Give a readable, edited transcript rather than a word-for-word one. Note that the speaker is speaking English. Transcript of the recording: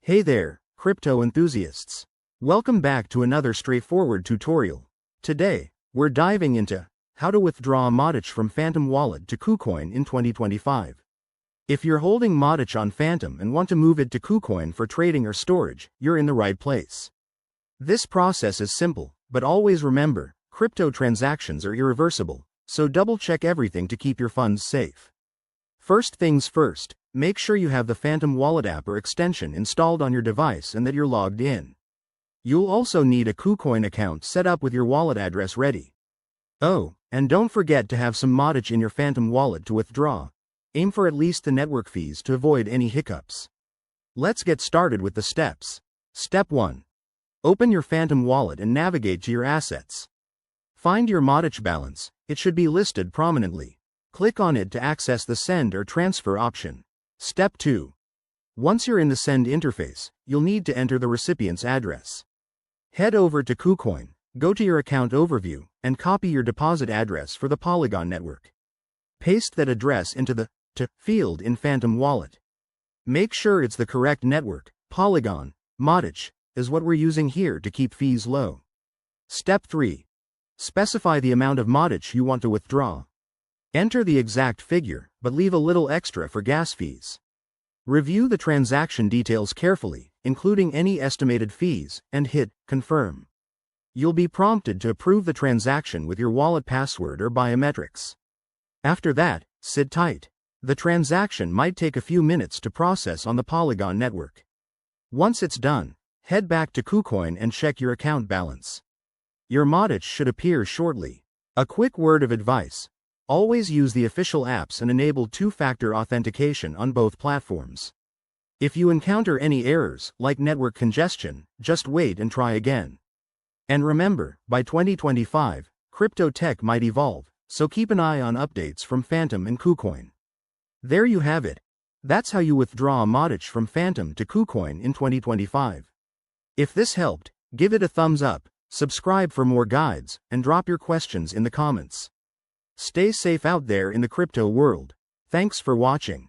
Hey there, crypto enthusiasts. Welcome back to another straightforward tutorial. Today, we're diving into how to withdraw Matic from Phantom Wallet to Kucoin in 2025. If you're holding Matic on Phantom and want to move it to Kucoin for trading or storage, you're in the right place. This process is simple, but always remember, crypto transactions are irreversible, so double-check everything to keep your funds safe. First things first, make sure you have the Phantom Wallet app or extension installed on your device and that you're logged in. You'll also need a Kucoin account set up with your wallet address ready. Oh, and don't forget to have some Matic in your Phantom Wallet to withdraw. Aim for at least the network fees to avoid any hiccups. Let's get started with the steps. Step 1. Open your Phantom Wallet and navigate to your assets. Find your Matic balance. It should be listed prominently. Click on it to access the send or transfer option. Step 2. Once you're in the send interface, you'll need to enter the recipient's address. Head over to Kucoin, go to your account overview, and copy your deposit address for the Polygon network. Paste that address into the to field in Phantom Wallet. Make sure it's the correct network. Polygon, Matic, is what we're using here to keep fees low. Step 3. Specify the amount of Matic you want to withdraw. Enter the exact figure, but leave a little extra for gas fees. Review the transaction details carefully, including any estimated fees, and hit confirm. You'll be prompted to approve the transaction with your wallet password or biometrics. After that, sit tight. The transaction might take a few minutes to process on the Polygon network. Once it's done, head back to Kucoin and check your account balance. Your Matic should appear shortly. A quick word of advice. Always use the official apps and enable two-factor authentication on both platforms. If you encounter any errors, like network congestion, just wait and try again. And remember, by 2025, crypto tech might evolve, so keep an eye on updates from Phantom and Kucoin. There you have it. That's how you withdraw Matic from Phantom to Kucoin in 2025. If this helped, give it a thumbs up, subscribe for more guides, and drop your questions in the comments. Stay safe out there in the crypto world. Thanks for watching.